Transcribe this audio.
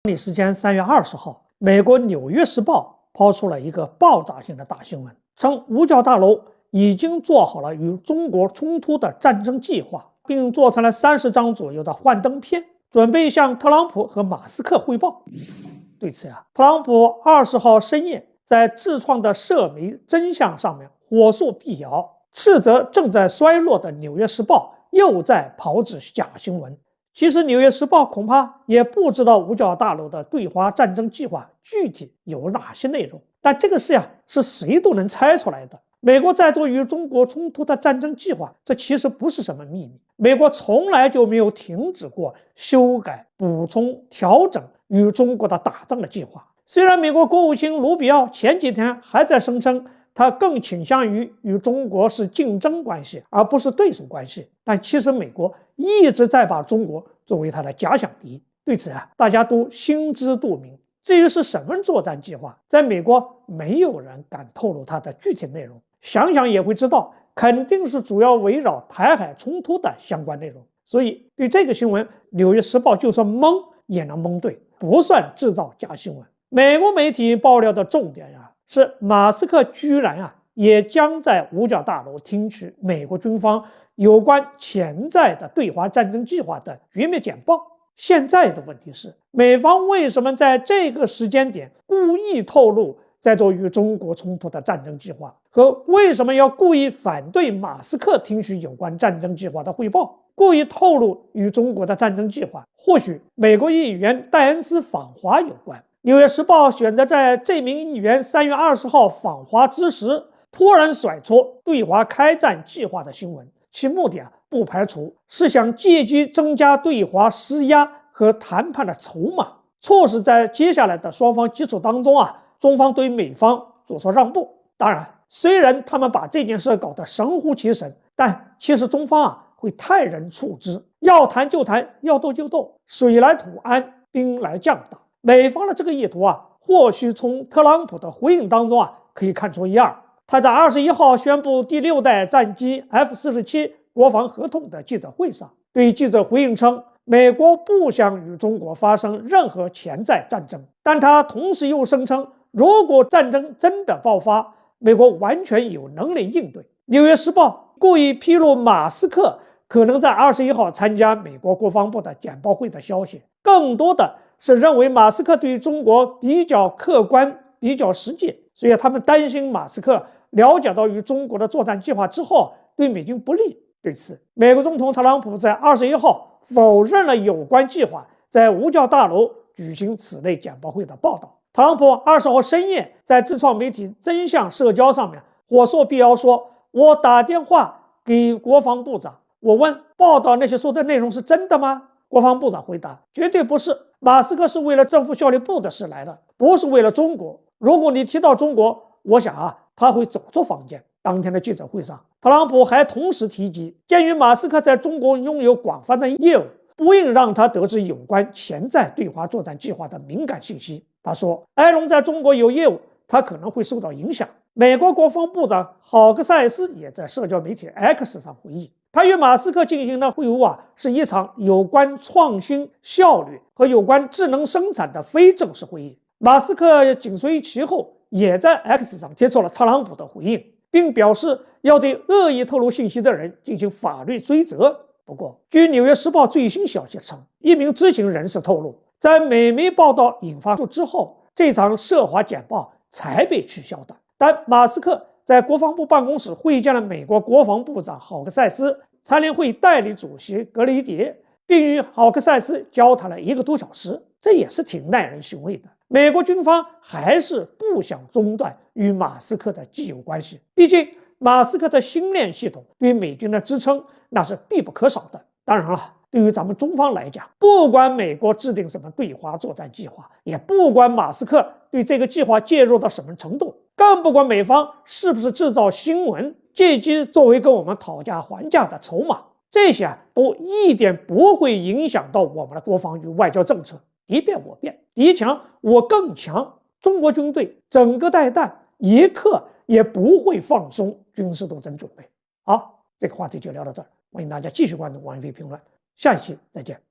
当地时间3月20号，美国《纽约时报》抛出了一个爆炸性的大新闻，称五角大楼已经做好了与中国冲突的战争计划，并做成了30张左右的幻灯片，准备向特朗普和马斯克汇报。对此特朗普20号深夜在自创的社媒真相上面火速辟谣，斥责正在衰落的《纽约时报》又在炮制假新闻。其实《纽约时报》恐怕也不知道五角大楼的对华战争计划具体有哪些内容，但这个事是谁都能猜出来的。美国在做与中国冲突的战争计划，这其实不是什么秘密。美国从来就没有停止过修改、补充、调整与中国的打仗的计划。虽然美国国务卿卢比奥前几天还在声称他更倾向于与中国是竞争关系而不是对手关系，但其实美国一直在把中国作为他的假想敌。对此大家都心知肚明。至于是什么作战计划，在美国没有人敢透露它的具体内容，想想也会知道肯定是主要围绕台海冲突的相关内容。所以对这个新闻，《纽约时报》就算蒙也能蒙对，不算制造假新闻。美国媒体爆料的重点是马斯克居然也将在五角大楼听取美国军方有关潜在的对华战争计划的绝密简报。现在的问题是，美方为什么在这个时间点故意透露在做与中国冲突的战争计划，和为什么要故意反对马斯克听取有关战争计划的汇报，故意透露与中国的战争计划或许美国议员戴恩斯访华有关。《纽约时报》选择在这名议员3月20号访华之时突然甩出对华开战计划的新闻，其目的不排除是想借机增加对华施压和谈判的筹码，促使在接下来的双方基础当中中方对美方做出让步。当然，虽然他们把这件事搞得神乎其神，但其实中方会泰然处之，要谈就谈，要斗就斗，水来土安，兵来将挡。美方的这个意图或许从特朗普的回应当中可以看出一二。他在21号宣布第6代战机 F-47国防合同的记者会上，对记者回应称，美国不想与中国发生任何潜在战争，但他同时又声称，如果战争真的爆发，美国完全有能力应对。《纽约时报》故意披露马斯克可能在21号参加美国国防部的简报会的消息，更多的是认为马斯克对中国比较客观、比较实际，所以他们担心马斯克了解到与中国的作战计划之后对美军不利。对此，美国总统特朗普在21号否认了有关计划在五角大楼举行此类简报会的报道。特朗普20号深夜在自创媒体真相社交上面火速辟谣说，我打电话给国防部长，我问报道那些说的内容是真的吗？国防部长回答，绝对不是，马斯克是为了政府效率部的事来的，不是为了中国。如果你提到中国，我想他会走出房间。当天的记者会上，特朗普还同时提及，鉴于马斯克在中国拥有广泛的业务，不应让他得知有关潜在对华作战计划的敏感信息。他说，埃隆在中国有业务，他可能会受到影响。美国国防部长郝克塞斯也在社交媒体 X 上回忆，他与马斯克进行的会晤是一场有关创新效率和有关智能生产的非正式会议。马斯克紧随其后，也在 X 上贴出了特朗普的回应，并表示要对恶意透露信息的人进行法律追责。不过，据《纽约时报》最新消息称，一名知情人士透露，在美媒报道引发之后，这场涉华简报才被取消的。但马斯克在国防部办公室会见了美国国防部长郝克塞斯、参联会代理主席格雷迪，并与郝克塞斯交谈了1个多小时，这也是挺耐人寻味的。美国军方还是不想中断与马斯克的既有关系，毕竟马斯克的星链系统对美军的支撑那是必不可少的。当然了，对于咱们中方来讲，不管美国制定什么对华作战计划，也不管马斯克对这个计划介入到什么程度，更不管美方是不是制造新闻，借机作为跟我们讨价还价的筹码，这些都一点不会影响到我们的国防与外交政策。敌变我变，敌强我更强，中国军队整个带弹，一刻也不会放松军事斗争准备。好，这个话题就聊到这儿，欢迎大家继续关注王一飞评论，下一期再见。